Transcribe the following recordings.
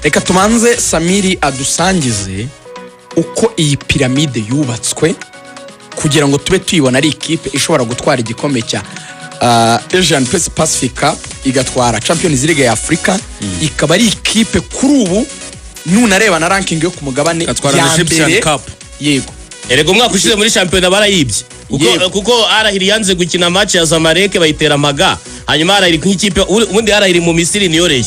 reka tumanze Samiri adusangize uko iyi piramide yubatswe kugira ngo tube tuyibona ari ikipe ishobora gutwara igikombe cya Asian Pacific Cup, igatwara Champions League ya Africa, ikaba ari ikipe kuri ubu nunareba na ranking yo ku mugabane ya mbere. Yego, erego umwaka ushize muri championnat barayibye kuko Arahiri yanze gukina match ya Zamalek bayitera maga, hanyuma Arahiri nk'ikipe ubundi Arahiri mu Misiri niyo reyo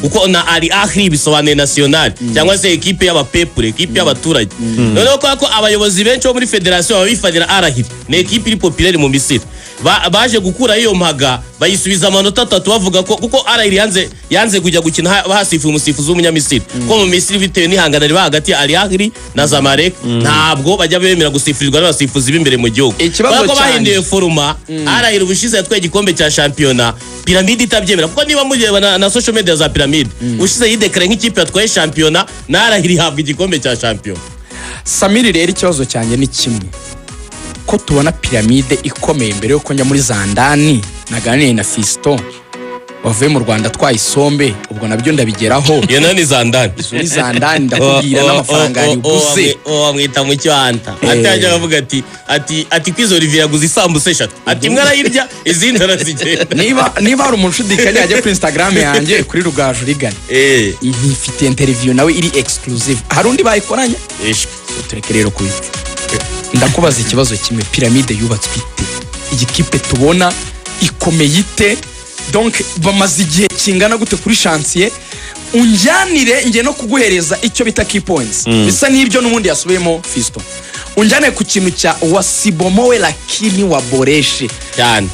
kuko na Al Ahly bisobanuye national cyangwa se ekipe y'abapepure, ekipe y'abaturage. Noneho ko abayobozi benshi bo muri federation babifanira Arahiri ni ekipe iri populaire mu Misiri, baje gukura iyo mpaga bayisubiza amanota 3 bavuga ko kuko Arahiri yanze kujya gukina bahasifuye umusifuzi w'umunyamisiri ko mu Misiri bitewe n'ihangana riba hagati ya Al Ahly na Zamalek ntabwo bajya bemera gusifurirwa n'abasifuzi b'imbere mu gihugu. Bako bahinduye foruma Arahiri ubushize yatwaye igikombe cya championnat, piramide itabyemera kuko niba mujyeba na social media za piramide ushize yidekare nk'ikipe yatwaye championnat na Arahiri habwa igikombe cya champion. Samiri rero ikibazo cyanjye ni kimwe, ko tubona piramide ikomeye mbere yo konja muri Zandani naganiriye na Fisto wavuye mu Rwanda twayisombe, ubwo nabyo ndabigeraho. Iyo nani Zandani? Ni Zandani ndakubwira n'amafaranga ari buze. Amwita mu cyanta. Atajya bavuga ati kwizo Olivier yaguze isambuse 3. Ati mwe arayirya izindi arazigenda. Niba hari umuntu ushidikanya ajya kuri Instagram yanjye kuri Rugaju Rigani. Ifite interview nawe iri exclusive. Hari undi bayikoranye? Tureke rero kuyi. Ndakubaza ikibazo kimwe, piramide yubatswe ite? Igikipe tubona ikomeye ite? Donc bamaze igihe kingana gute kuri chantier? Unjyanire ngiye no kuguhereza icyo bita key points. Bisa n'ibyo n'ubundi yasubiyemo Fisto. Unjyane ku kintu cya wasibomowe lakini waboreshe cyane,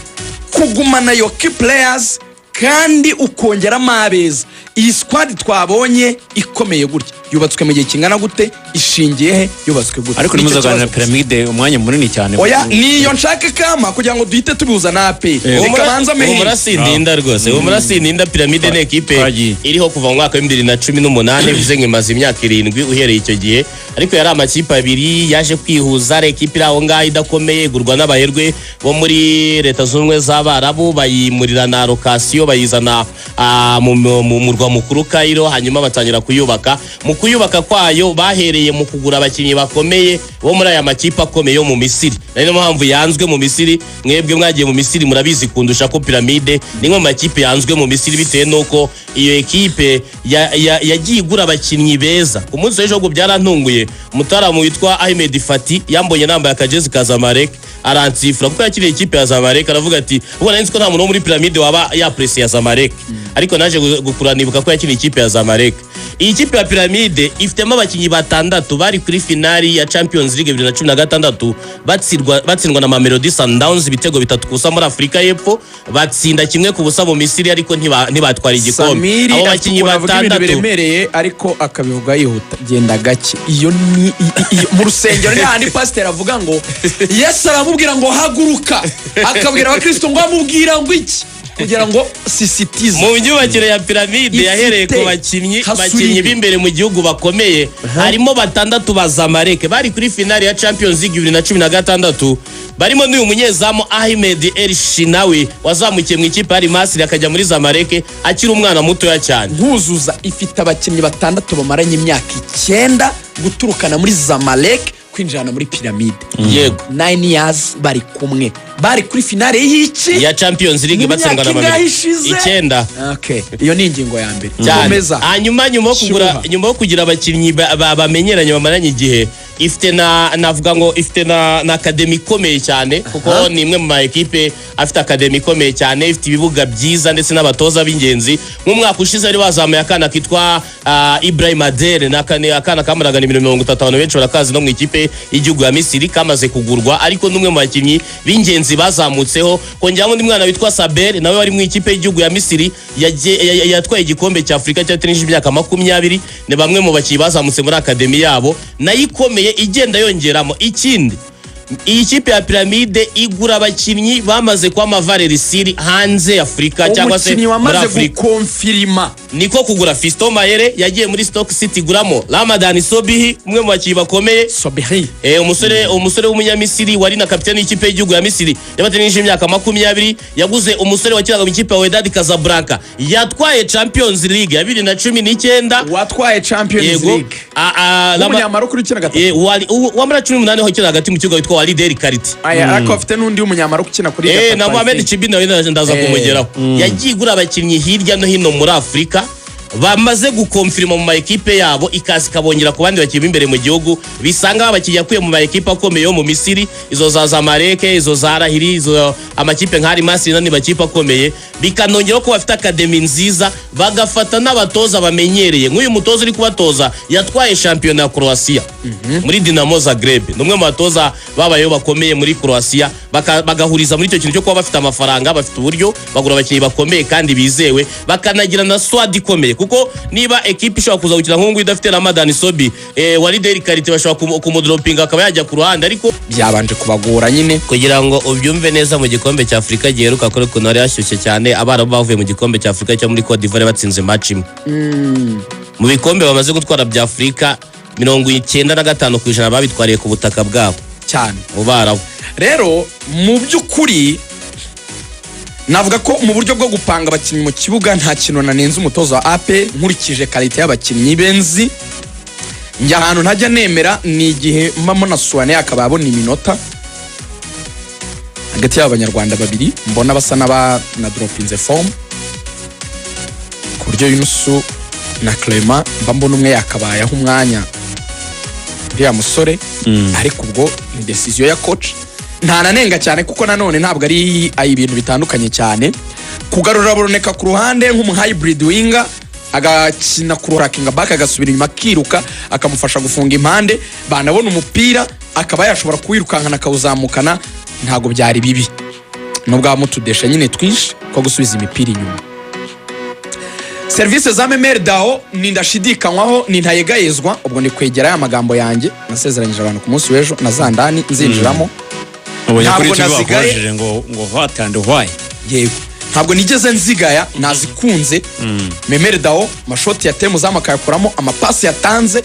kugumana yo key players kandi ukongeramo abeza. Iyi squad twabonye ikomeye gutya yubatswe mu gihe kingana gute, ishingiye he, yubatswe gute? Ariko nimuzaganira piramide umwanya munini cyane. Oya niyo nshaka kama kugira ngo duhite tubihuza na AP. Bikabanza mehe umurasindinda rwose, umurasindinda piramide ne ekipe iriho kuva mu mwaka wa 2018 bivuze nk'imaze imyaka 7 uhereye icyo gihe, ariko yari amakipe abiri yaje kwihuza, ari ekipe iraho ngaho idakomeye igurwa n'abaherwe bo muri leta z'ubumwe z'Abarabu, bayimurira na location bayizana mu murwa mukuru Cairo, hanyuma batangira kuyubaka. Mu kuyubaka kwayo bahereye mu kugura abakinnyi bakomeye bo muri aya makipe akomeye yo mu Misiri. Niyo mpamvu yanzwe mu Misiri, mwebwe mwagiye mu Misiri murabizi kundusha ko piramide ni mu makipe yanzwe mu Misiri bitewe nuko iyo ekipe yagiye igura abakinnyi beza. Ku munsi w'ejo ngo byarantunguye, umutaramu witwa Ahmed Fati yambonye nambaye akajezi ka Zamalek aransifura kuko yakiriye ikipe ya Zamalek, aravuga ati ubona nzi ko nta muntu wo muri piramide waba yapresse ya Zamalek, ariko naje gukuranibuka ko yakiriye ikipe ya Zamalek. Iyi kipe ya piramide ifitemo abakinnyi 6 bari kuri finali ya Champions League 2016 batsindwa na Mamelodi Sundowns ibitego 3 kusa muri Afrika y'Epfo, batsinda kimwe ku busa mu Misiri ariko ntibatwara igikombe. Abo bakinnyi 6 biremereye ariko akabivuga yihuta genda gake. Iyo ni mu rusengero ni handi pastor avuga ngo Yesu aramubwira ngo haguruka, akabwira abakristo ngo amubwira ngo iki kugira ngo sisitize. Mu myubakire ya piramide yahereye ku bakinnyi b'imbere mu gihugu bakomeye, harimo 6 ba Zamalek bari kuri finali ya Champions League 2016, barimo n'uyu munyezamu Ahmed El Shinawi wazamukiye mu ikipe ya Masri akajya muri Zamalek akiri umwana mutoya cyane. Nkuzuza ifite abakinnyi 6 bamaranye imyaka 9 guturukana muri Zamalek kwinjana muri piramide. Yego 9 years bari kumwe, bari kuri finale y'iki ya Champions League batsangana na Mamelodi 9. Okay, iyo ni ingingo ya mbere. Komeza. Hanyuma nyuma yo kugira abakinnyi bamenyeranye bamaranye igihe, ifite navuga ngo ifite na academy ikomeye cyane kuko ni imwe mu ma equipe afite academy ikomeye cyane, ifite ibibuga byiza ndetse n'abatoza b'ingenzi. Mu mwaka ushize ari bazamuye akana kitwa Ibrahim Adel, akana kamaraga 30 benshi barakazi no mu ikipe y'igihugu ya Misiri, kamaze kugurwa ariko n'umwe mu bakinnyi b'ingenzi bazamutseho. Kongeramo undi mwana witwa Saber nawe wari mu ikipe y'igihugu ya Misiri yatwaye igikombe cya Afrika cyatenije imyaka 20, ne bamwe mu bakinnyi bazamutse muri academy yabo nayikomeye igenda yongeramo. Ikindi iyi kipe ya Pyramide igura abakinnyi bamaze kwa Mavareri Siri hanze Afrika cyangwa se muri Afrika gukonfirima niko kugura Fiston Mayele yagiye muri Stoke City guramo Ramadan Sobihi umwe mu bakinnyi bakomeye Sobihi umusore w'umunyamisiri wari na kapiteni y'ikipe y'igihugu ya Misiri yabatenije imyaka 20 yaguze umusore wakiraga mu ikipe ya Wydad Casablanca yatwaye Champions League ya 2019 watwaye Champions League umunyamaro kuri kina gatatu wamara 18 ho kira hagati mu kibuga witwa Walid El Kariti ariko afite n'undi umunyamaro kukina kuri gatatu na Mohamed Chibina nawe ndaza kumugeraho yagiye igura abakinnyi hirya no hino muri Afrika bamaze gukonfirma mu maekipe yabo ikazi kabongera ku bandi bakiye imbere mu gihugu bisanga abakiye yakuye mu maekipe akomeye yo mu Misiri izo za Zamalek izo za Al Ahly izo amakipe nk'ari Masri nani bakipe akomeye bikanongera ko bafite academy nziza bagafata n'abatoza bamenyereye nk'uyu mutoza uri kubatoza yatwaye championnat ya Croatia muri Dinamo Zagreb numwe mu batoza babayeho bakomeye muri Croatia bagahuriza muri icyo kintu cyo kuba bafite amafaranga bafite uburyo bagura abakinnyi bakomeye kandi bizewe bakanagira na squad ikomeye kuko niba equipe ishobora kuza gukina nk'ubu idafite Ramadan Sobi Walid El Kariti bashobora kumudropinga akaba yajya ku ruhande ariko byabanje kubagora nyine kugira ngo ubyumve neza mu gikombe cya Afrika giheruka kuri kuno ari hashyushye cyane abarabu bavuye mu gikombe cya Afrika cyo muri Cote d'Ivoire batsinze match imwe mu bikombe bamaze gutwara bya Afrika 95% babitwariye ku butaka bwabo cyane mu barabu rero mu by'ukuri navuga ko mu buryo bwo gupanga abakinnyi mu kibuga nta kintu nanenze umutozo wa AP nkurikije quality y'abakinnyi benzi njya ahantu ntajya nemera ni igihe mbamo na Suwane akaba abona iminota hagati y'abanyarwanda babiri mbona basa na dropinze form ku buryo Yunusu na Clement mbona umwe yakabayeho umwanya uriya musore ariko ubwo ni decision ya coach nta nanenga cyane kuko nanone ntabwo ari ibintu bitandukanye cyane kugarura Boroneka ku ruhande nk'umu hybrid winger agakina ku racking back agasubira inyuma kiruka akamufasha gufunga impande banabona umupira akaba yashobora kuwirukankana akawuzamukana ntago byari bibi nubwo amutudesha nyine twinshi ko gusubiza imipira inyuma service za Memel Dao nindashidikanywaho nintayegayezwa ubwo ni kwegera ya magambo yanjye nasezeranyije abantu ku munsi w'ejo nazandani nzinjiramo ntabwo nazigaye ngo what and why yego ntabwo nigeze nzigaya nazikunze Memel Dao mashoti ya temu zamakayakuramo amapasi yatanze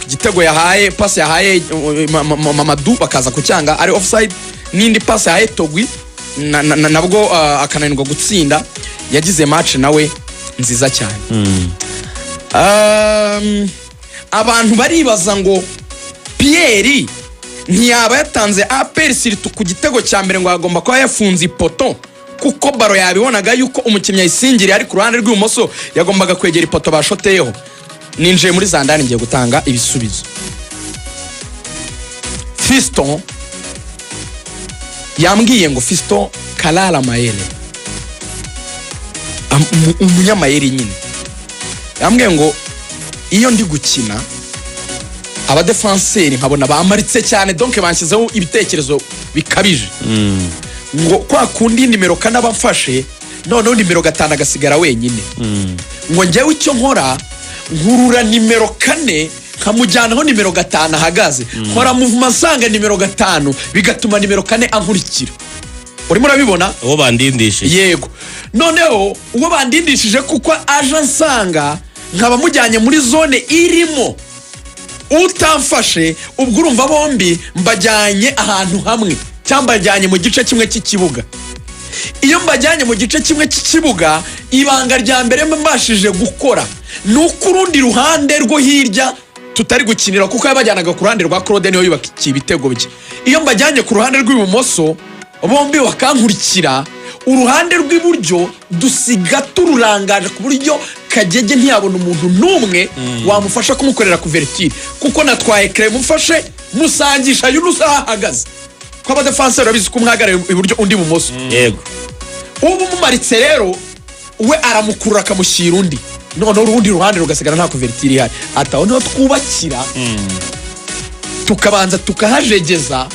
igitego yahaye pasi yahaye Mamadou bakaza kucyanga ari offside nindi pasi yahaye Togwi nabwo akananirwa gutsinda yagize match nawe nziza cyane abantu baribaza ngo Pierre ntiyaba yatanze APR siritu ku gitego cya mbere ngo agomba kuba yafunze ipoto kuko baro yabibonaga yuko umukinnyi ayisingiriye ari ku ruhande rw'ibumoso yagombaga kwegera ipoto bashoteyeho ninjiye muri zandani ngiye gutanga ibisubizo Fiston yambwiye ngo Fiston Kalala Mayele umunyamayeri nyine yambwiye ngo iyo ndi gukina abadefenseri nkabona bamaritse cyane donc banshyizeho ibitekerezo bikabije ngo kwa kundi nimero 4 abafashe none nimero 5 agasigara wenyine ngo njyewe icyo nkora nkurura nimero 4 kamujyanaho nimero 5 ahagaze nkora movement sanga nimero 5 bigatuma nimero 4 ankurikira urimo urabibona uwo bandindishije yego noneho uwo bandindishije kuko aje nsanga nkaba mujyanye muri zone irimo utamfashe ubwo urumva bombi mbajyanye ahantu hamwe cyangwa mbajyanye mu gice kimwe cy'ikibuga iyo mbajyanye mu gice kimwe cy'ikibuga ibanga rya mbere mbashije gukora nuko urundi ruhande rwo hirya tutari gukinira kuko yabajyanaga ku ruhande rwa Claude niho yubakiye ibitego bye iyo mbajyanye ku ruhande rw'ibumoso bombi bakankurikira uruhande rw'iburyo dusiga tururangaje ku buryo Kagege ntiyabona umuntu numwe wamufasha kumukorera couverture kuko natwaye Clement mufashe musangisha Yunusu ahagaze kwa badefenseur abizi kumwagara iburyo undi bumoso yego ubu mumaritse rero we aramukurura akamushyira undi none urundi ruhande rugasigara nta couverture ihari ataho niho twubakira tukabanza tukahajegeza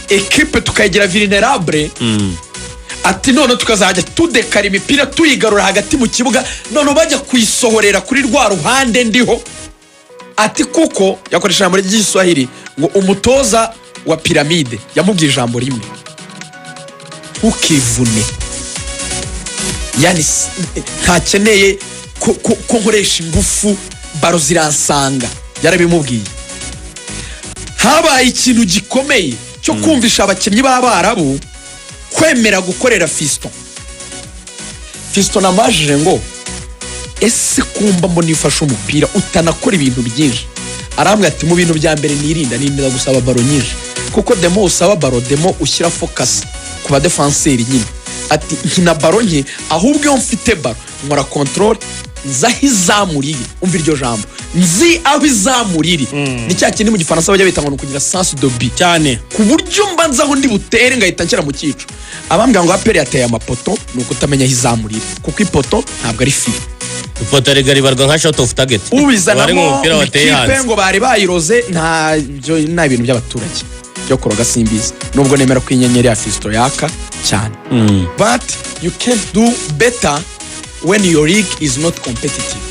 equipe tukayigira vulnerable ati none tukazajya tudekara imipira tuyigarura hagati mu kibuga none bajya kuyisohorera kuri rwa ruhande ndiho ati kuko yakoresha muri ry'Iswahili ngo umutoza wa Piramide yamubwiye ijambo rimwe, ntukivune, yani ntakeneye ko nkoresha ingufu, baro ziransanga, yarabimubwiye. Habaye ikintu gikomeye cyo kumvisha abakinnyi b'Abarabu kwemera gukorera Fiston. Fiston namajije ngo ese kumba mbona ifasha umupira utanakora ibintu byinshi, arambwira ati mu bintu bya mbere nirinda gusaba baro nyinshi, kuko demo usaba baro demo ushyira focus ku ba defenseur nyine. Ati nkina baro nke, ahubwo iyo mfite baro nkora control nzaho izamurire. Umva iryo jambo, nzi aho izamurire. Ni cya kintu mu gifaransa bajya bita ngo kugira sens de but cyane, ku buryo mbanza aho ndi butere ngahita nshyira mu cyico. Abambwira ngo aperi yateye amapoto ni ukutamenya aho izamurire, kuko ipoto ntabwo ari fili. Ipoto rigari barwa nka shot of target, ubizanamo ikipe ngo bari bayiroze. nta ibintu by'abaturage byo kuroga simbizi, nubwo nemera ko inyenyeri ya Fiston yaka cyane. But you can't do better when your league is not competitive.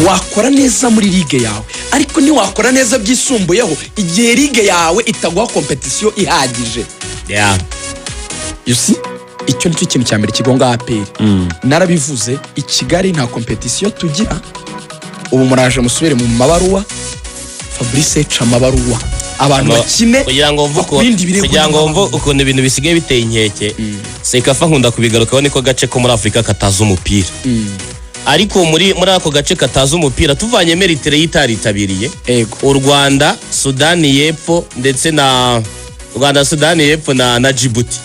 Wakora neza muri ligue yawe, ariko ni wakora neza byisumbuyeho igihe ligue yawe itaguha competition ihagije. You see, icyo nicyo kintu cya mbere kigonga APR. Narabivuze, i Kigali nta competition tugira. Ubu muraje musubire mu mabaruwa, Fabrice ca mabaruwa abantu bakine kugira ngo mvuko ukuntu ibintu bisigaye biteye inkeke. Sekafa nkunda kubigarukaho, niko gace ko muri Afrika kataza umupira. Ariko muri ako gace kataza umupira tuvanye meritere yitaritabiriye u Rwanda, Sudani y'Epfo ndetse na Sudani y'Epfo na Djibouti.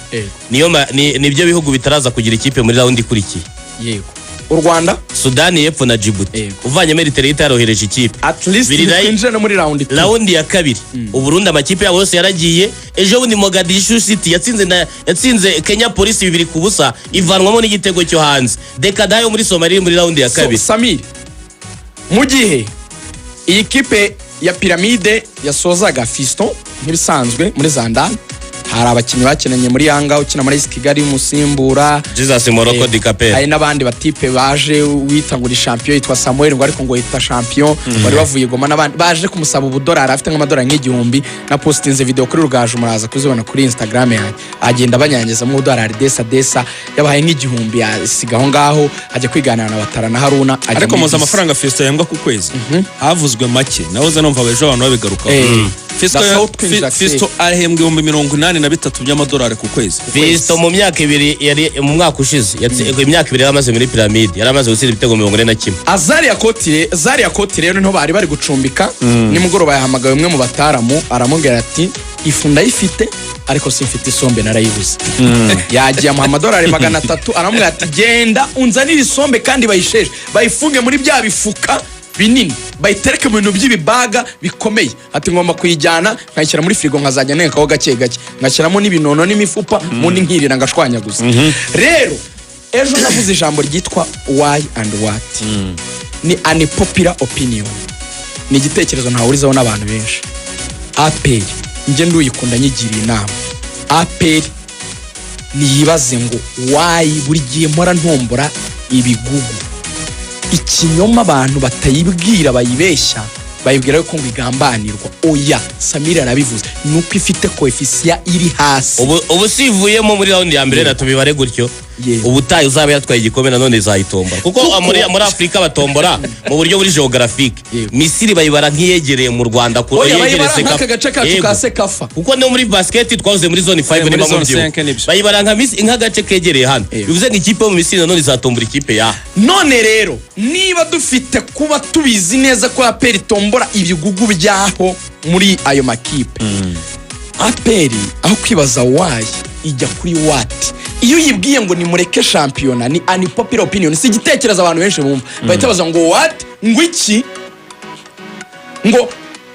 Nibyo bihugu bitaraza kugira ikipe muri round ikurikiye. Yego, u Rwanda, Sudani y'Epfo na Djibouti. Uvanye meritere yitarohereje ikipe at least twinjira no muri round 2. Round ya kabiri u Burundi amakipe yabo yose yaragiye. Ejo bundi Mogadishu City yatsinze Kenya Police 2-0 ivanwamo n'igitego cyo hanze. Dekadayo muri Somalia muri round ya kabiri. Samir, mu gihe iyi kipe ya Piramide yasozaga Fiston nk'ibisanzwe muri Zandani, hari abakinnyi bakenanye muri Yanga ukina muri Kigali umusimbura Jesus Morocco Dikapera, hari n'abandi batipe baje witangura champion yitwa Samuel ngo ariko ngo yita champion bari bavuye Goma, n'abandi baje kumusaba ubudolari afite nk'amadolari nk'igihumbi. Na postinze video kuri Rugaju muraza kuzibona kuri Instagram yanjye, agenda banyangeza mu dolari desa yabahaye nk'igihumbi yasigaho ngaho ajya kwiganira na Watara na Haruna. Ariko muza amafaranga Fiston yambwa ku kwezi havuzwe make, nahoze numva abejo abantu babigaruka. Fiston arahembwe 83 by'amadolari ku kwezi. Fiston mu myaka ibiri yari mu mwaka ushize imyaka ibiri yamaze muri Piramide, yaramaze gutsinda ibitego 41. Zaria Kotire rero bari gucumbika. Nimugoroba yahamagaye umwe mu bataramu aramubwira ati ifu ndayifite ariko simfite isombe narayibuze. Yagiye mu amadolari 300 aramubwira ati genda unzanire isombe kandi bayisheje bayifunge muri bya bifuka binini bayitereke mu bintu by'ibibaga bikomeye. Ati ngomba kuyijyana nkayishyira muri frigo nkazajya nekaho gake ngashyiramo n'ibinono n'imifupa mundi nkirira ngashwanyaguza. Rero ejo navuze ijambo ryitwa why and what. Ni unpopular opinion, ni igitekerezo ntahurizaho n'abantu benshi. APR nje nduyikunda nyigiriye inama. APR niyibaze ngo why buri gihe mpora ntombora ibigugu. Ikinyoma abantu batayibwira bayibeshya, bayibwira ko ngo igambanirwa. Oya, Samira arabivuze, nuko ifite coefficient iri hasi. Ubu sivuyemo muri round ya mbere natubibare gutyo. Ubutayi uzaba yatwaye igikombe nanone izayitombora, kuko muri Afrika batombora mu buryo buri geographique. Misiri bayibara nk'iyegereye mu Rwanda ko yegerese ka Sekafa, kuko no muri basket twavuze muri zone 5 ni bamwe bayibara nk'agace kegereye hano. Bivuze ngo ikipe mu Misiri nanone izatombora ikipe ya none. Rero niba dufite kuba tubizi neza ko APR tombora ibigugu byaho muri ayo makipe, APR aho kwibaza why ijya kuri what. Iyo yibwiye ngo nimureke shampiyona ni unpopular opinion, si igitekerezo abantu benshi bumva. Bahita baza ngo what, ngo iki, ngo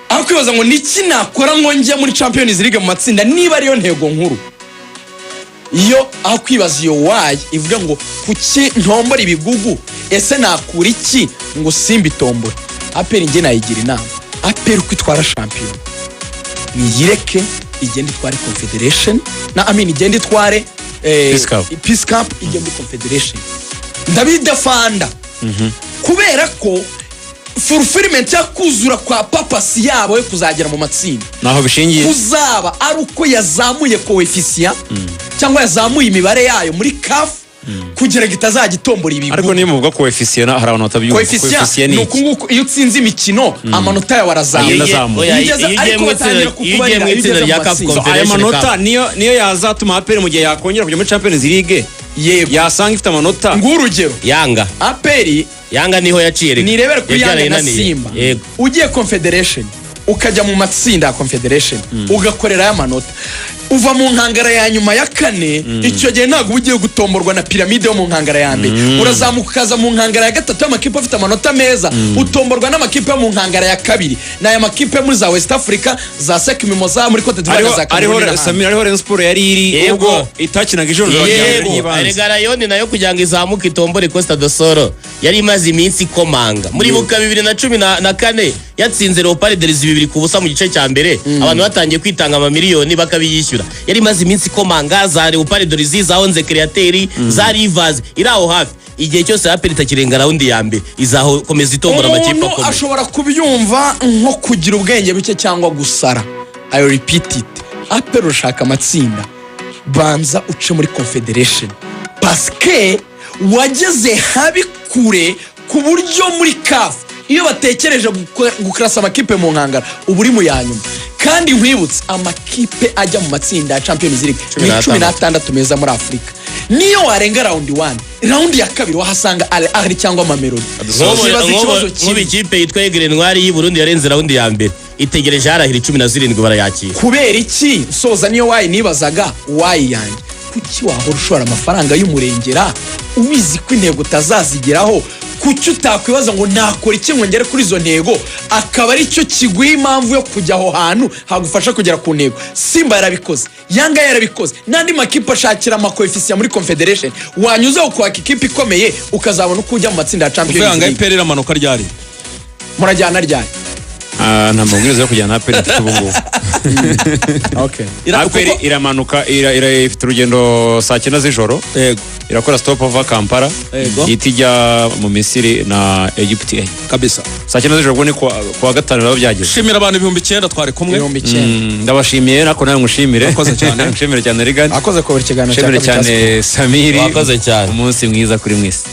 aho kwibaza ngo niki nakora ngo njye muri Champions League mu matsinda niba ariyo ntego nkuru. Iyo aho kwibaza iyo why ivuga ngo kuki ntombora ibigugu, ese nakura iki ngo simbi tombora. APR nge nayigira inama, APR kwitwara shampiyona niyireke igende itware Confederation na igende itware Peace Cup igende Confederation. Ndabidefanda kubera ko fulfillment ya kuzura kwa papasi yabo yo kuzagera mu matsinda naho bishingiye kuzaba ari uko yazamuye coefficient cyangwa yazamuye imibare yayo muri CAF kugira ngo itazajya itombora ibigo. Ariko niyo muvuga coefficient hari abantu batabyumva. Coefficient ni ukunguko iyo utsinze imikino amanota yawe arazamuka. Iyo ugiye mu itsinda rya CAF Confederation aya manota niyo yazatuma APR mu gihe yakongera kujya muri Champions League yasanga ifite amanota. Ngurugero Yanga Yanga niho yaciye reka nirebere ku Yanga na Simba ugiye Confederation ukajya mu matsinda ya Confederation ugakorera ya manota uva mu nkangara ya nyuma ya kane icyo gihe ntabwo ugiye gutomborwa na piramide yo mu nkangara ya mbere urazamuka ukaza mu nkangara ya gatatu y'amakipe afite amanota meza utomborwa n'amakipe yo mu nkangara ya kabiri n'aya makipe muri za West Africa za Sek Mimosa muri Cote d'Ivoire za Cameroon Samir ariho Rayon Sport yari iri ubwo itakinaga ijoro Erega Rayon nayo kugira ngo izamuke itombore Costa do Soro yari imaze iminsi komanga muri buka 2014 yatsinze Leopard de Rizi 2-0 mu gice cya mbere abantu batangiye kwitanga amamiliyoni bakabiyishyura yari maze iminsi komanga za Leopard de Rizi za Onze Createri za Rivers iraho hafi igihe cyose APR itakirenga raundi ya mbere izakomeza itombora amakipe akomeye. Ashobora kubyumva nko kugira ubwenge buke cyangwa gusara. I repeat it. APR ushaka amatsinda banza uce muri Confederation paske wageze habi kure ku buryo muri CAF iyo batekereje gukrasa amakipe mu nkangara uburi mu yanyuma kandi nkwibutse amakipe ajya mu matsinda ya Champions League ni 16 meza muri Afrika niyo warenga round 1 round ya kabiri wahasanga Al Ahly cyangwa Mamelodi nko ikipe yitwa Aigle Noir y'u Burundi yarenze round ya mbere itegereje Al Ahly 17 barayakira kubera iki soza niyo wayi nibazaga wayi yanjye kuki wahora ushora amafaranga y'umurengera ubizi ko intego utazazigeraho kuki utakwibaza ngo nakora iki ngo ngere kuri izo ntego akaba ari cyo kiguye impamvu yo kujya aho hantu hagufasha kugera ku ntego. Simba yarabikoze Yanga yarabikoze n'andi makipe ashakira amakoefficient muri Confederation wanyuzeho kwaka ikipe ikomeye ukazabona uko ujya mu matsinda ya Champions League. Yanga iperera amanuka ryari murajyana ryari nta mabwiriza yo kujyana APR ifite ubungubu. Okay. APR iramanuka ifite urugendo saa 9 z'ijoro. Yego. Irakora stop over Kampala. Itijya mu Misiri na Egypt kabisa. Saa 9 z'ijoro ubwo ni kwa gatanu baba byageze. Shimira abantu 9,000 twari kumwe. 9,000. Ndabashimiye nako nawe ngushimire. Akoze cyane. Nshimire cyane Regan. Akoze ko buri kiganiro cyane Samiri. Akoze cyane. Umunsi mwiza kuri mwese.